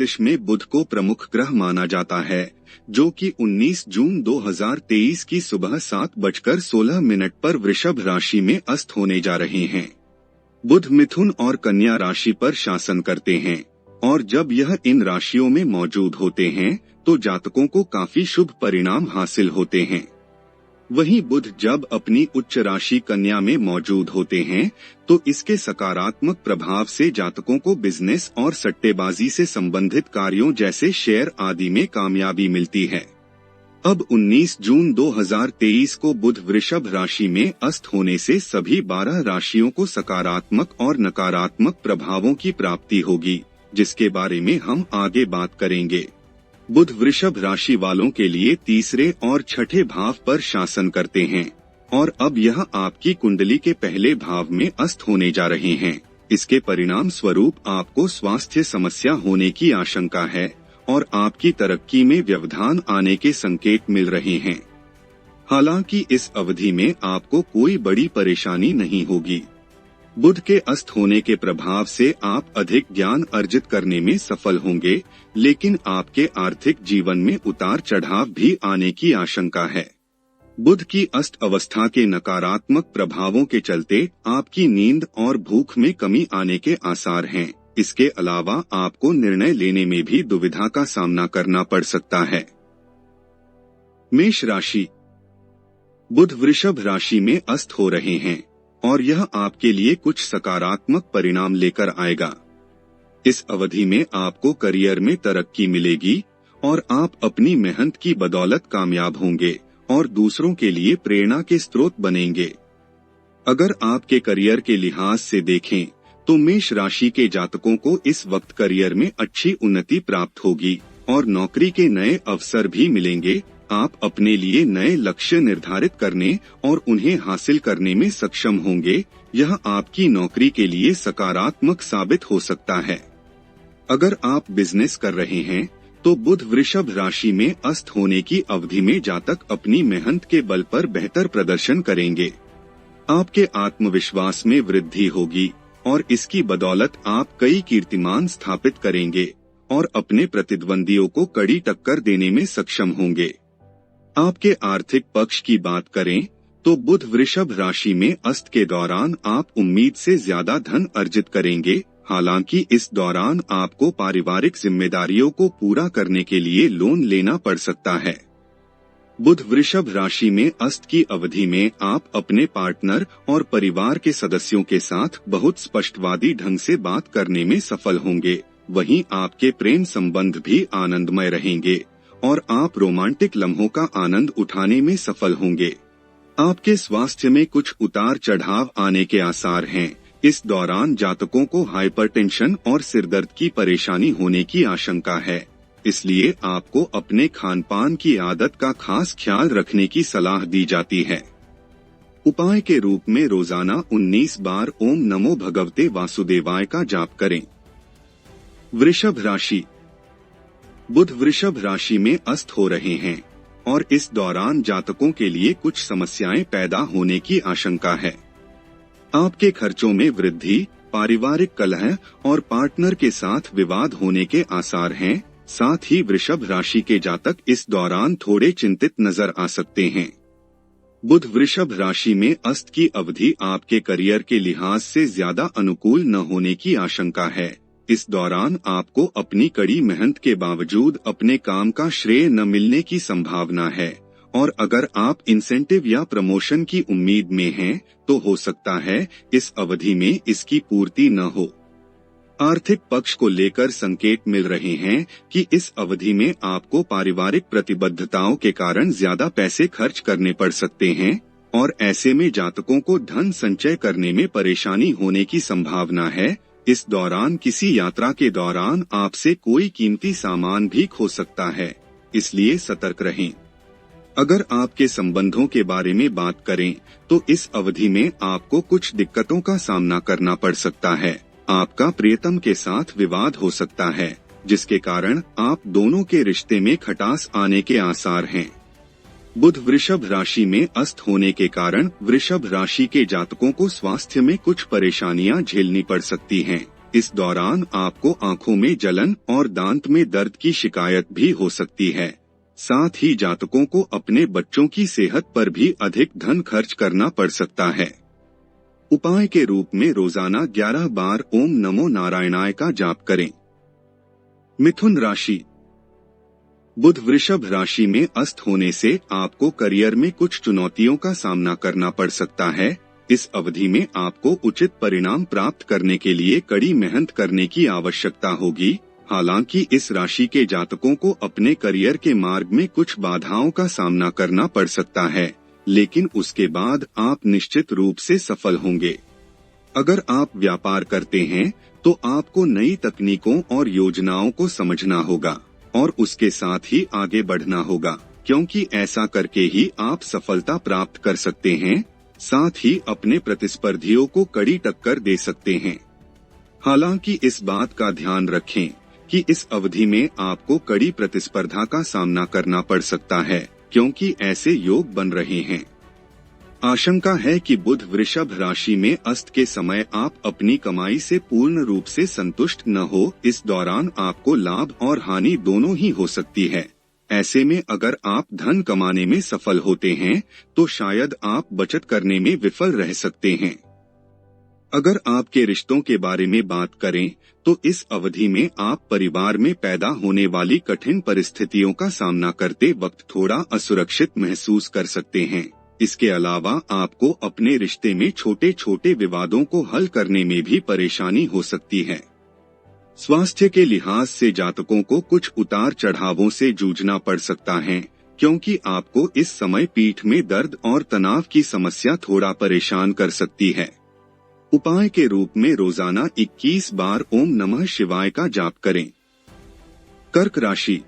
ज्योतिष में बुध को प्रमुख ग्रह माना जाता है, जो कि 19 जून 2023 की सुबह 7:16 पर वृषभ राशि में अस्त होने जा रहे हैं। बुध मिथुन और कन्या राशि पर शासन करते हैं, और जब यह इन राशियों में मौजूद होते हैं तो जातकों को काफी शुभ परिणाम हासिल होते हैं। वहीं बुध जब अपनी उच्च राशि कन्या में मौजूद होते हैं तो इसके सकारात्मक प्रभाव से जातकों को बिजनेस और सट्टेबाजी से संबंधित कार्यों जैसे शेयर आदि में कामयाबी मिलती है। अब 19 जून 2023 को बुध वृषभ राशि में अस्त होने से सभी 12 राशियों को सकारात्मक और नकारात्मक प्रभावों की प्राप्ति होगी, जिसके बारे में हम आगे बात करेंगे। बुध वृषभ राशि वालों के लिए तीसरे और छठे भाव पर शासन करते हैं, और अब यह आपकी कुंडली के पहले भाव में अस्त होने जा रहे हैं। इसके परिणाम स्वरूप आपको स्वास्थ्य समस्या होने की आशंका है और आपकी तरक्की में व्यवधान आने के संकेत मिल रहे हैं। हालांकि इस अवधि में आपको कोई बड़ी परेशानी नहीं होगी। बुध के अस्त होने के प्रभाव से आप अधिक ज्ञान अर्जित करने में सफल होंगे, लेकिन आपके आर्थिक जीवन में उतार चढ़ाव भी आने की आशंका है। बुध की अस्त अवस्था के नकारात्मक प्रभावों के चलते आपकी नींद और भूख में कमी आने के आसार हैं। इसके अलावा आपको निर्णय लेने में भी दुविधा का सामना करना पड़ सकता है। मेष राशि। बुध वृषभ राशि में अस्त हो रहे हैं और यह आपके लिए कुछ सकारात्मक परिणाम लेकर आएगा। इस अवधि में आपको करियर में तरक्की मिलेगी और आप अपनी मेहनत की बदौलत कामयाब होंगे और दूसरों के लिए प्रेरणा के स्रोत बनेंगे। अगर आपके करियर के लिहाज से देखें तो मेष राशि के जातकों को इस वक्त करियर में अच्छी उन्नति प्राप्त होगी और नौकरी के नए अवसर भी मिलेंगे। आप अपने लिए नए लक्ष्य निर्धारित करने और उन्हें हासिल करने में सक्षम होंगे। यह आपकी नौकरी के लिए सकारात्मक साबित हो सकता है। अगर आप बिजनेस कर रहे हैं तो बुध वृषभ राशि में अस्त होने की अवधि में जातक अपनी मेहनत के बल पर बेहतर प्रदर्शन करेंगे। आपके आत्मविश्वास में वृद्धि होगी और इसकी बदौलत आप कई कीर्तिमान स्थापित करेंगे और अपने प्रतिद्वंदियों को कड़ी टक्कर देने में सक्षम होंगे। आपके आर्थिक पक्ष की बात करें तो बुध वृषभ राशि में अस्त के दौरान आप उम्मीद से ज्यादा धन अर्जित करेंगे। हालांकि इस दौरान आपको पारिवारिक जिम्मेदारियों को पूरा करने के लिए लोन लेना पड़ सकता है। बुध वृषभ राशि में अस्त की अवधि में आप अपने पार्टनर और परिवार के सदस्यों के साथ बहुत स्पष्टवादी ढंग से बात करने में सफल होंगे। वहीं आपके प्रेम संबंध भी आनंदमय रहेंगे और आप रोमांटिक लम्हों का आनंद उठाने में सफल होंगे। आपके स्वास्थ्य में कुछ उतार चढ़ाव आने के आसार हैं। इस दौरान जातकों को हाइपरटेंशन और सिरदर्द की परेशानी होने की आशंका है, इसलिए आपको अपने खान पान की आदत का खास ख्याल रखने की सलाह दी जाती है। उपाय के रूप में रोजाना 19 बार ओम नमो भगवते वासुदेवाय का जाप करें। वृषभ राशि। बुध वृषभ राशि में अस्त हो रहे हैं और इस दौरान जातकों के लिए कुछ समस्याएं पैदा होने की आशंका है। आपके खर्चों में वृद्धि, पारिवारिक कलह और पार्टनर के साथ विवाद होने के आसार हैं। साथ ही वृषभ राशि के जातक इस दौरान थोड़े चिंतित नजर आ सकते हैं। बुध वृषभ राशि में अस्त की अवधि आपके करियर के लिहाज से ज्यादा अनुकूल न होने की आशंका है। इस दौरान आपको अपनी कड़ी मेहनत के बावजूद अपने काम का श्रेय न मिलने की संभावना है और अगर आप इंसेंटिव या प्रमोशन की उम्मीद में हैं तो हो सकता है इस अवधि में इसकी पूर्ति न हो। आर्थिक पक्ष को लेकर संकेत मिल रहे हैं कि इस अवधि में आपको पारिवारिक प्रतिबद्धताओं के कारण ज्यादा पैसे खर्च करने पड़ सकते हैं और ऐसे में जातकों को धन संचय करने में परेशानी होने की संभावना है। इस दौरान किसी यात्रा के दौरान आपसे कोई कीमती सामान भी खो सकता है, इसलिए सतर्क रहें। अगर आपके संबंधों के बारे में बात करें तो इस अवधि में आपको कुछ दिक्कतों का सामना करना पड़ सकता है। आपका प्रियतम के साथ विवाद हो सकता है, जिसके कारण आप दोनों के रिश्ते में खटास आने के आसार हैं। बुध वृषभ राशि में अस्त होने के कारण वृषभ राशि के जातकों को स्वास्थ्य में कुछ परेशानियां झेलनी पड़ सकती हैं। इस दौरान आपको आंखों में जलन और दांत में दर्द की शिकायत भी हो सकती है। साथ ही जातकों को अपने बच्चों की सेहत पर भी अधिक धन खर्च करना पड़ सकता है। उपाय के रूप में रोजाना 11 बार ओम नमो नारायणाय का जाप करें। मिथुन राशि। बुध वृषभ राशि में अस्त होने से आपको करियर में कुछ चुनौतियों का सामना करना पड़ सकता है। इस अवधि में आपको उचित परिणाम प्राप्त करने के लिए कड़ी मेहनत करने की आवश्यकता होगी। हालांकि इस राशि के जातकों को अपने करियर के मार्ग में कुछ बाधाओं का सामना करना पड़ सकता है, लेकिन उसके बाद आप निश्चित रूप से सफल होंगे। अगर आप व्यापार करते हैं तो आपको नई तकनीकों और योजनाओं को समझना होगा और उसके साथ ही आगे बढ़ना होगा, क्योंकि ऐसा करके ही आप सफलता प्राप्त कर सकते हैं। साथ ही अपने प्रतिस्पर्धियों को कड़ी टक्कर दे सकते हैं। हालांकि इस बात का ध्यान रखें कि इस अवधि में आपको कड़ी प्रतिस्पर्धा का सामना करना पड़ सकता है, क्योंकि ऐसे योग बन रहे हैं। आशंका है कि बुध वृषभ राशि में अस्त के समय आप अपनी कमाई से पूर्ण रूप से संतुष्ट न हो। इस दौरान आपको लाभ और हानि दोनों ही हो सकती है। ऐसे में अगर आप धन कमाने में सफल होते हैं तो शायद आप बचत करने में विफल रह सकते हैं। अगर आपके रिश्तों के बारे में बात करें तो इस अवधि में आप परिवार में पैदा होने वाली कठिन परिस्थितियों का सामना करते वक्त थोड़ा असुरक्षित महसूस कर सकते हैं। इसके अलावा आपको अपने रिश्ते में छोटे छोटे विवादों को हल करने में भी परेशानी हो सकती है। स्वास्थ्य के लिहाज से जातकों को कुछ उतार चढ़ावों से जूझना पड़ सकता है, क्योंकि आपको इस समय पीठ में दर्द और तनाव की समस्या थोड़ा परेशान कर सकती है। उपाय के रूप में रोजाना 21 बार ओम नमः शिवाय का जाप करें। कर्क राशि।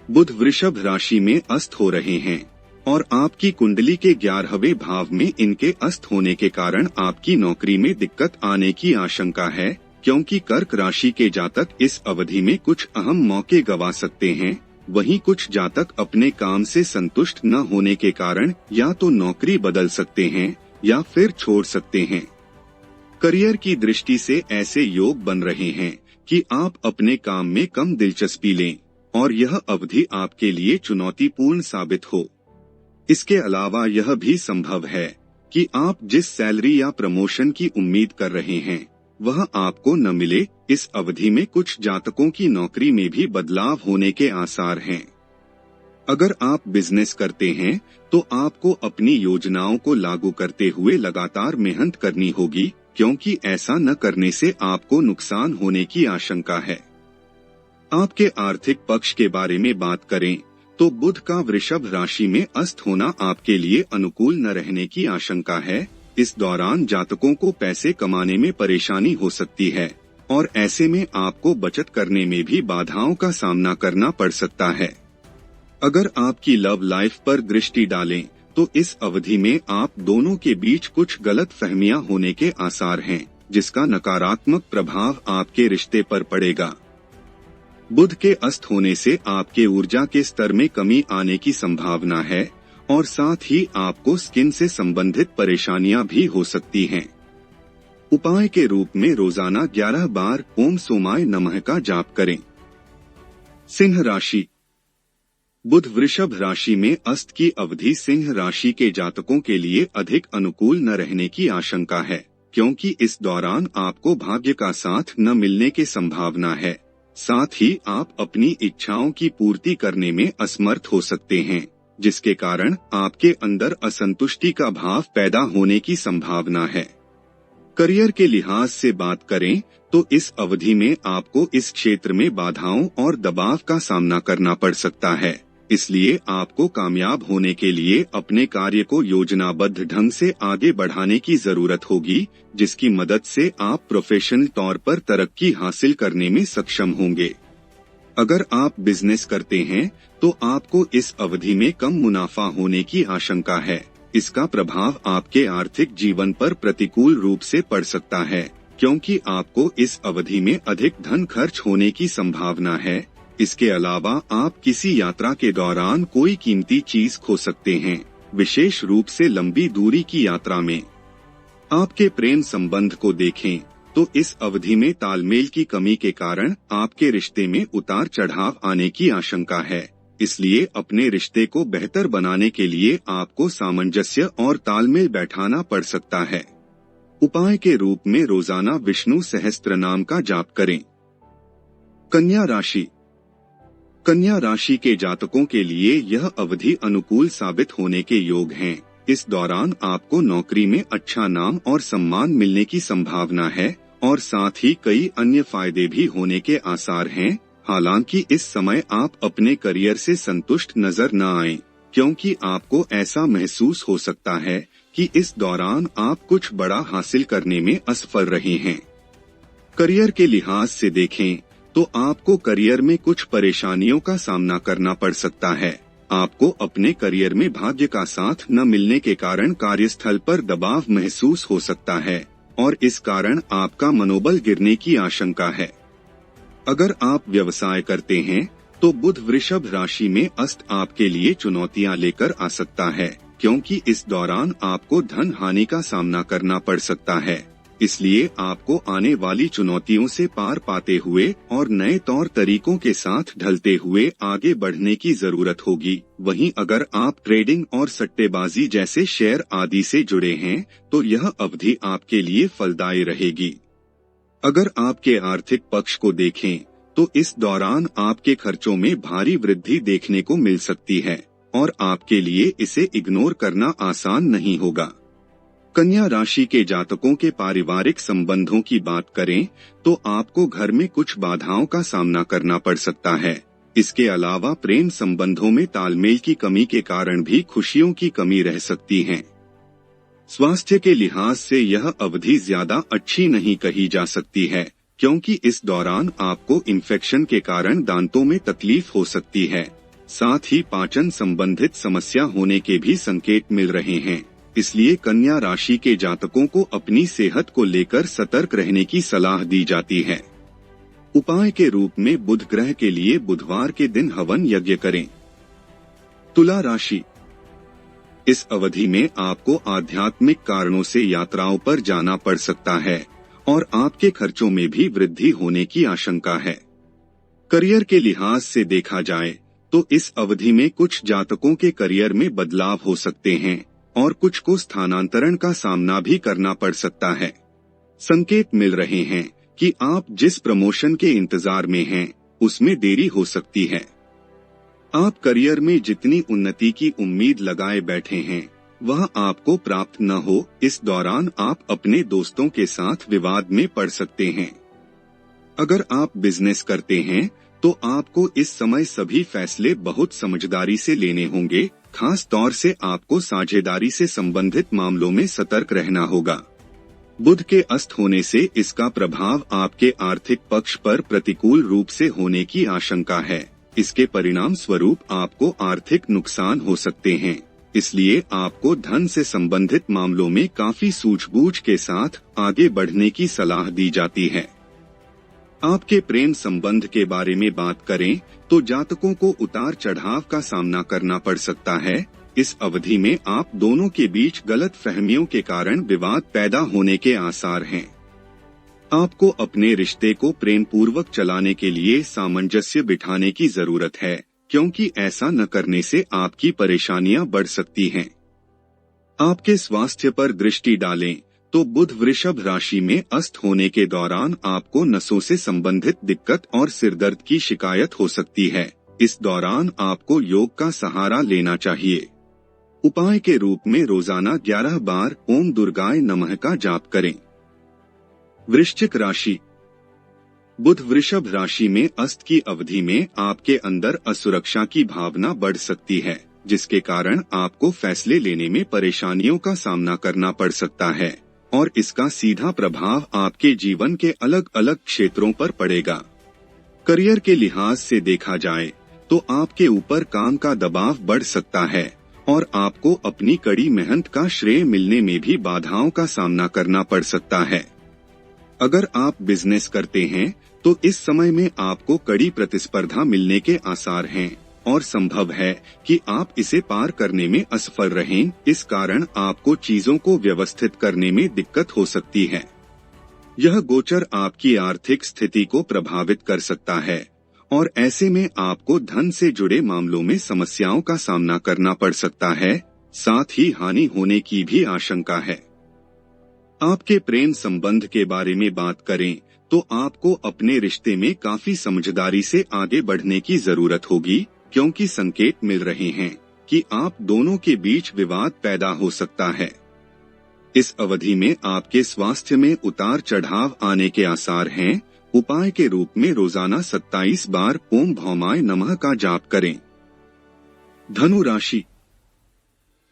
बुध वृषभ राशि में अस्त हो रहे हैं और आपकी कुंडली के 11वें भाव में इनके अस्त होने के कारण आपकी नौकरी में दिक्कत आने की आशंका है, क्योंकि कर्क राशि के जातक इस अवधि में कुछ अहम मौके गंवा सकते हैं। वहीं कुछ जातक अपने काम से संतुष्ट न होने के कारण या तो नौकरी बदल सकते हैं या फिर छोड़ सकते हैं। करियर की दृष्टि से ऐसे योग बन रहे हैं कि आप अपने काम में कम दिलचस्पी लें और यह अवधि आपके लिए चुनौतीपूर्ण साबित हो। इसके अलावा यह भी संभव है कि आप जिस सैलरी या प्रमोशन की उम्मीद कर रहे हैं वह आपको न मिले। इस अवधि में कुछ जातकों की नौकरी में भी बदलाव होने के आसार हैं। अगर आप बिजनेस करते हैं तो आपको अपनी योजनाओं को लागू करते हुए लगातार मेहनत करनी होगी, क्योंकि ऐसा न करने से आपको नुकसान होने की आशंका है। आपके आर्थिक पक्ष के बारे में बात करें तो बुध का वृषभ राशि में अस्त होना आपके लिए अनुकूल न रहने की आशंका है। इस दौरान जातकों को पैसे कमाने में परेशानी हो सकती है और ऐसे में आपको बचत करने में भी बाधाओं का सामना करना पड़ सकता है। अगर आपकी लव लाइफ पर दृष्टि डालें तो इस अवधि में आप दोनों के बीच कुछ गलत फहमियां होने के आसार हैं, जिसका नकारात्मक प्रभाव आपके रिश्ते पर पड़ेगा। बुध के अस्त होने से आपके ऊर्जा के स्तर में कमी आने की संभावना है और साथ ही आपको स्किन से संबंधित परेशानियां भी हो सकती हैं। उपाय के रूप में रोजाना 11 बार ओम सोमाय नमः का जाप करें। सिंह राशि। बुध वृषभ राशि में अस्त की अवधि सिंह राशि के जातकों के लिए अधिक अनुकूल न रहने की आशंका है, क्योंकि इस दौरान आपको भाग्य का साथ न मिलने की संभावना है। साथ ही आप अपनी इच्छाओं की पूर्ति करने में असमर्थ हो सकते हैं, जिसके कारण आपके अंदर असंतुष्टि का भाव पैदा होने की संभावना है। करियर के लिहाज से बात करें तो इस अवधि में आपको इस क्षेत्र में बाधाओं और दबाव का सामना करना पड़ सकता है। इसलिए आपको कामयाब होने के लिए अपने कार्य को योजनाबद्ध ढंग से आगे बढ़ाने की जरूरत होगी, जिसकी मदद से आप प्रोफेशनल तौर पर तरक्की हासिल करने में सक्षम होंगे। अगर आप बिजनेस करते हैं तो आपको इस अवधि में कम मुनाफा होने की आशंका है। इसका प्रभाव आपके आर्थिक जीवन पर प्रतिकूल रूप से पड़ सकता है, क्योंकि आपको इस अवधि में अधिक धन खर्च होने की संभावना है। इसके अलावा आप किसी यात्रा के दौरान कोई कीमती चीज खो सकते हैं, विशेष रूप से लंबी दूरी की यात्रा में। आपके प्रेम संबंध को देखें तो इस अवधि में तालमेल की कमी के कारण आपके रिश्ते में उतार चढ़ाव आने की आशंका है। इसलिए अपने रिश्ते को बेहतर बनाने के लिए आपको सामंजस्य और तालमेल बैठाना पड़ सकता है। उपाय के रूप में रोजाना विष्णु सहस्त्र नाम का जाप करें। कन्या राशि। कन्या राशि के जातकों के लिए यह अवधि अनुकूल साबित होने के योग हैं। इस दौरान आपको नौकरी में अच्छा नाम और सम्मान मिलने की संभावना है और साथ ही कई अन्य फायदे भी होने के आसार हैं। हालांकि इस समय आप अपने करियर से संतुष्ट नजर न आएं, क्योंकि आपको ऐसा महसूस हो सकता है कि इस दौरान आप कुछ बड़ा हासिल करने में असफल रहे हैं। करियर के लिहाज से देखें तो आपको करियर में कुछ परेशानियों का सामना करना पड़ सकता है। आपको अपने करियर में भाग्य का साथ न मिलने के कारण कार्यस्थल पर दबाव महसूस हो सकता है और इस कारण आपका मनोबल गिरने की आशंका है। अगर आप व्यवसाय करते हैं तो बुध वृषभ राशि में अस्त आपके लिए चुनौतियां लेकर आ सकता है, क्योंकि इस दौरान आपको धन हानि का सामना करना पड़ सकता है। इसलिए आपको आने वाली चुनौतियों से पार पाते हुए और नए तौर तरीकों के साथ ढलते हुए आगे बढ़ने की जरूरत होगी। वहीं अगर आप ट्रेडिंग और सट्टेबाजी जैसे शेयर आदि से जुड़े हैं तो यह अवधि आपके लिए फलदायी रहेगी। अगर आपके आर्थिक पक्ष को देखें तो इस दौरान आपके खर्चों में भारी वृद्धि देखने को मिल सकती है और आपके लिए इसे इग्नोर करना आसान नहीं होगा। कन्या राशि के जातकों के पारिवारिक संबंधों की बात करें तो आपको घर में कुछ बाधाओं का सामना करना पड़ सकता है। इसके अलावा प्रेम संबंधों में तालमेल की कमी के कारण भी खुशियों की कमी रह सकती है। स्वास्थ्य के लिहाज से यह अवधि ज्यादा अच्छी नहीं कही जा सकती है, क्योंकि इस दौरान आपको इन्फेक्शन के कारण दांतों में तकलीफ हो सकती है। साथ ही पाचन संबंधित समस्या होने के भी संकेत मिल रहे हैं। इसलिए कन्या राशि के जातकों को अपनी सेहत को लेकर सतर्क रहने की सलाह दी जाती है। उपाय के रूप में बुध ग्रह के लिए बुधवार के दिन हवन यज्ञ करें। तुला राशि। इस अवधि में आपको आध्यात्मिक कारणों से यात्राओं पर जाना पड़ सकता है और आपके खर्चों में भी वृद्धि होने की आशंका है। करियर के लिहाज से देखा जाए तो इस अवधि में कुछ जातकों के करियर में बदलाव हो सकते हैं और कुछ को स्थानांतरण का सामना भी करना पड़ सकता है। संकेत मिल रहे हैं कि आप जिस प्रमोशन के इंतजार में हैं, उसमें देरी हो सकती है। आप करियर में जितनी उन्नति की उम्मीद लगाए बैठे हैं, वह आपको प्राप्त न हो। इस दौरान आप अपने दोस्तों के साथ विवाद में पड़ सकते हैं। अगर आप बिजनेस करते हैं तो आपको इस समय सभी फैसले बहुत समझदारी से लेने होंगे। खास तौर से आपको साझेदारी से संबंधित मामलों में सतर्क रहना होगा। बुध के अस्त होने से इसका प्रभाव आपके आर्थिक पक्ष पर प्रतिकूल रूप से होने की आशंका है। इसके परिणाम स्वरूप आपको आर्थिक नुकसान हो सकते हैं। इसलिए आपको धन से संबंधित मामलों में काफी सूझबूझ के साथ आगे बढ़ने की सलाह दी जाती है। आपके प्रेम संबंध के बारे में बात करें तो जातकों को उतार चढ़ाव का सामना करना पड़ सकता है। इस अवधि में आप दोनों के बीच गलत फहमियों के कारण विवाद पैदा होने के आसार हैं। आपको अपने रिश्ते को प्रेम पूर्वक चलाने के लिए सामंजस्य बिठाने की जरूरत है, क्योंकि ऐसा न करने से आपकी परेशानियां बढ़ सकती हैं। आपके स्वास्थ्य पर दृष्टि डालें तो बुध वृषभ राशि में अस्त होने के दौरान आपको नसों से संबंधित दिक्कत और सिरदर्द की शिकायत हो सकती है। इस दौरान आपको योग का सहारा लेना चाहिए। उपाय के रूप में रोजाना 11 बार ओम दुर्गाय नमः का जाप करें। वृश्चिक राशि। बुध वृषभ राशि में अस्त की अवधि में आपके अंदर असुरक्षा की भावना बढ़ सकती है, जिसके कारण आपको फैसले लेने में परेशानियों का सामना करना पड़ सकता है और इसका सीधा प्रभाव आपके जीवन के अलग अलग क्षेत्रों पर पड़ेगा। करियर के लिहाज से देखा जाए तो आपके ऊपर काम का दबाव बढ़ सकता है और आपको अपनी कड़ी मेहनत का श्रेय मिलने में भी बाधाओं का सामना करना पड़ सकता है। अगर आप बिजनेस करते हैं तो इस समय में आपको कड़ी प्रतिस्पर्धा मिलने के आसार हैं और संभव है कि आप इसे पार करने में असफल रहें। इस कारण आपको चीजों को व्यवस्थित करने में दिक्कत हो सकती है। यह गोचर आपकी आर्थिक स्थिति को प्रभावित कर सकता है और ऐसे में आपको धन से जुड़े मामलों में समस्याओं का सामना करना पड़ सकता है, साथ ही हानि होने की भी आशंका है। आपके प्रेम संबंध के बारे में बात करें तो आपको अपने रिश्ते में काफी समझदारी से आगे बढ़ने की जरूरत होगी, क्योंकि संकेत मिल रहे हैं कि आप दोनों के बीच विवाद पैदा हो सकता है। इस अवधि में आपके स्वास्थ्य में उतार चढ़ाव आने के आसार हैं। उपाय के रूप में रोजाना 27 बार ओम भौमाय नमः का जाप करें। धनु राशि,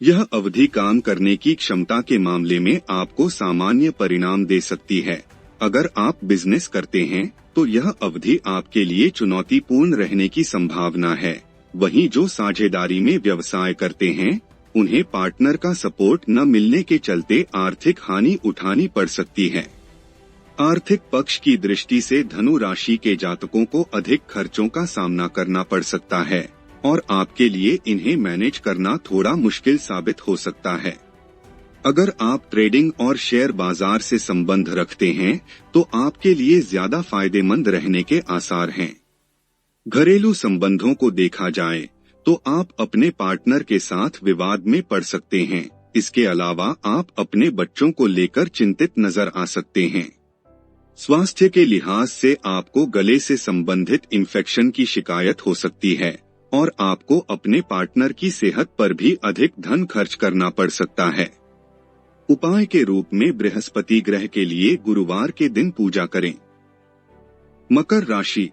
यह अवधि काम करने की क्षमता के मामले में आपको सामान्य परिणाम दे सकती है। अगर आप बिजनेस करते हैं तो यह अवधि आपके लिए चुनौतीपूर्ण रहने की संभावना है। वहीं जो साझेदारी में व्यवसाय करते हैं उन्हें पार्टनर का सपोर्ट न मिलने के चलते आर्थिक हानि उठानी पड़ सकती है। आर्थिक पक्ष की दृष्टि से धनु राशि के जातकों को अधिक खर्चों का सामना करना पड़ सकता है और आपके लिए इन्हें मैनेज करना थोड़ा मुश्किल साबित हो सकता है। अगर आप ट्रेडिंग और शेयर बाजार से संबंध रखते हैं तो आपके लिए ज्यादा फायदेमंद रहने के आसार हैं। घरेलू संबंधों को देखा जाए तो आप अपने पार्टनर के साथ विवाद में पड़ सकते हैं। इसके अलावा आप अपने बच्चों को लेकर चिंतित नजर आ सकते हैं। स्वास्थ्य के लिहाज से आपको गले से संबंधित इन्फेक्शन की शिकायत हो सकती है और आपको अपने पार्टनर की सेहत पर भी अधिक धन खर्च करना पड़ सकता है। उपाय के रूप में बृहस्पति ग्रह के लिए गुरुवार के दिन पूजा करें। मकर राशि,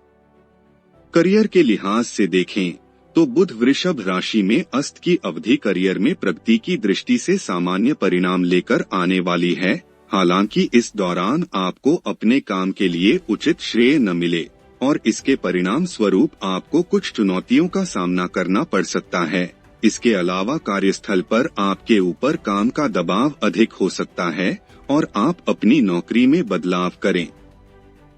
करियर के लिहाज से देखें तो बुध वृषभ राशि में अस्त की अवधि करियर में प्रगति की दृष्टि से सामान्य परिणाम लेकर आने वाली है। हालांकि इस दौरान आपको अपने काम के लिए उचित श्रेय न मिले और इसके परिणाम स्वरूप आपको कुछ चुनौतियों का सामना करना पड़ सकता है। इसके अलावा कार्यस्थल पर आपके ऊपर काम का दबाव अधिक हो सकता है और आप अपनी नौकरी में बदलाव करें।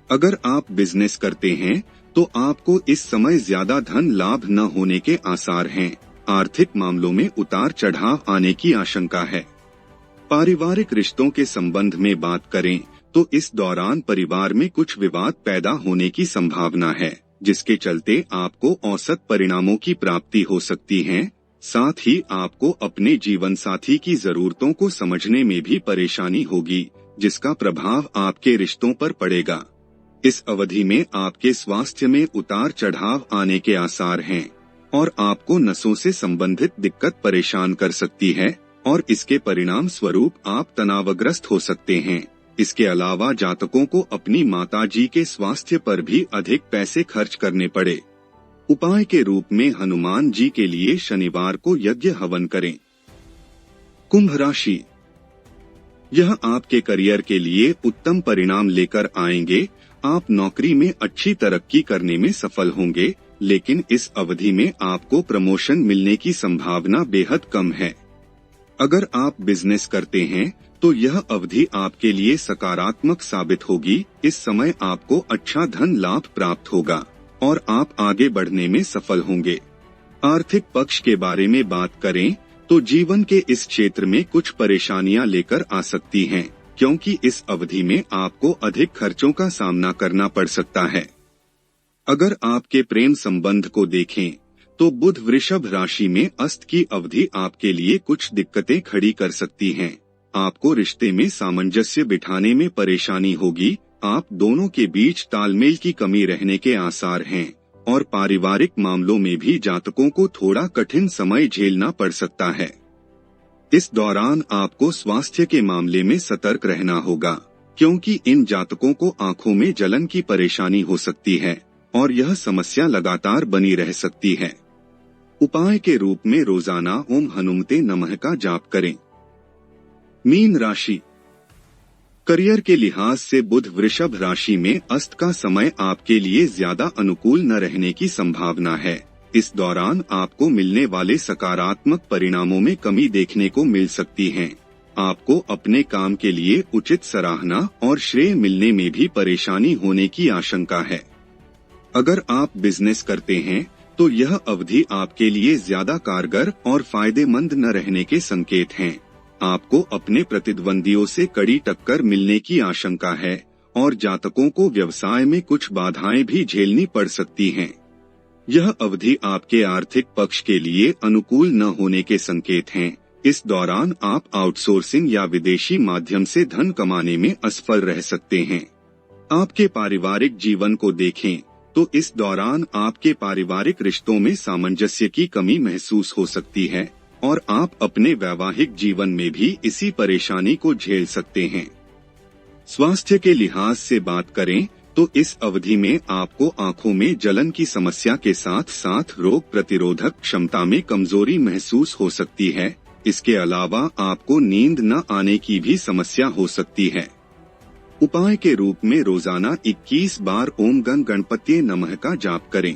अगर आप बिजनेस करते हैं तो आपको इस समय ज्यादा धन लाभ न होने के आसार हैं। आर्थिक मामलों में उतार चढ़ाव आने की आशंका है। पारिवारिक रिश्तों के संबंध में बात करें तो इस दौरान परिवार में कुछ विवाद पैदा होने की संभावना है, जिसके चलते आपको औसत परिणामों की प्राप्ति हो सकती है। साथ ही आपको अपने जीवन साथी की जरूरतों को समझने में भी परेशानी होगी, जिसका प्रभाव आपके रिश्तों पर पड़ेगा। इस अवधि में आपके स्वास्थ्य में उतार चढ़ाव आने के आसार हैं और आपको नसों से संबंधित दिक्कत परेशान कर सकती है और इसके परिणाम स्वरूप आप तनावग्रस्त हो सकते हैं। इसके अलावा जातकों को अपनी माताजी के स्वास्थ्य पर भी अधिक पैसे खर्च करने पड़े। उपाय के रूप में हनुमान जी के लिए शनिवार को यज्ञ हवन करें। कुंभ राशि, यह आपके करियर के लिए उत्तम परिणाम लेकर आएंगे। आप नौकरी में अच्छी तरक्की करने में सफल होंगे, लेकिन इस अवधि में आपको प्रमोशन मिलने की संभावना बेहद कम है। अगर आप बिजनेस करते हैं तो यह अवधि आपके लिए सकारात्मक साबित होगी। इस समय आपको अच्छा धन लाभ प्राप्त होगा और आप आगे बढ़ने में सफल होंगे। आर्थिक पक्ष के बारे में बात करें तो जीवन के इस क्षेत्र में कुछ परेशानियां लेकर आ सकती हैं, क्योंकि इस अवधि में आपको अधिक खर्चों का सामना करना पड़ सकता है। अगर आपके प्रेम संबंध को देखें तो बुध वृषभ राशि में अस्त की अवधि आपके लिए कुछ दिक्कतें खड़ी कर सकती हैं। आपको रिश्ते में सामंजस्य बिठाने में परेशानी होगी। आप दोनों के बीच तालमेल की कमी रहने के आसार हैं और पारिवारिक मामलों में भी जातकों को थोड़ा कठिन समय झेलना पड़ सकता है। इस दौरान आपको स्वास्थ्य के मामले में सतर्क रहना होगा, क्योंकि इन जातकों को आंखों में जलन की परेशानी हो सकती है और यह समस्या लगातार बनी रह सकती है। उपाय के रूप में रोजाना ओम हनुमते नमः का जाप करें। मीन राशि, करियर के लिहाज से बुध वृषभ राशि में अस्त का समय आपके लिए ज्यादा अनुकूल न रहने की संभावना है। इस दौरान आपको मिलने वाले सकारात्मक परिणामों में कमी देखने को मिल सकती है। आपको अपने काम के लिए उचित सराहना और श्रेय मिलने में भी परेशानी होने की आशंका है। अगर आप बिजनेस करते हैं तो यह अवधि आपके लिए ज्यादा कारगर और फायदेमंद न रहने के संकेत हैं। आपको अपने प्रतिद्वंदियों से कड़ी टक्कर मिलने की आशंका है और जातकों को व्यवसाय में कुछ बाधाएं भी झेलनी पड़ सकती हैं। यह अवधि आपके आर्थिक पक्ष के लिए अनुकूल न होने के संकेत हैं। इस दौरान आप आउटसोर्सिंग या विदेशी माध्यम से धन कमाने में असफल रह सकते हैं। आपके पारिवारिक जीवन को देखें तो इस दौरान आपके पारिवारिक रिश्तों में सामंजस्य की कमी महसूस हो सकती है और आप अपने वैवाहिक जीवन में भी इसी परेशानी को झेल सकते हैं। स्वास्थ्य के लिहाज से बात करें तो इस अवधि में आपको आंखों में जलन की समस्या के साथ साथ रोग प्रतिरोधक क्षमता में कमजोरी महसूस हो सकती है। इसके अलावा आपको नींद न आने की भी समस्या हो सकती है। उपाय के रूप में रोजाना 21 बार ओम गण गणपति नमः का जाप करें।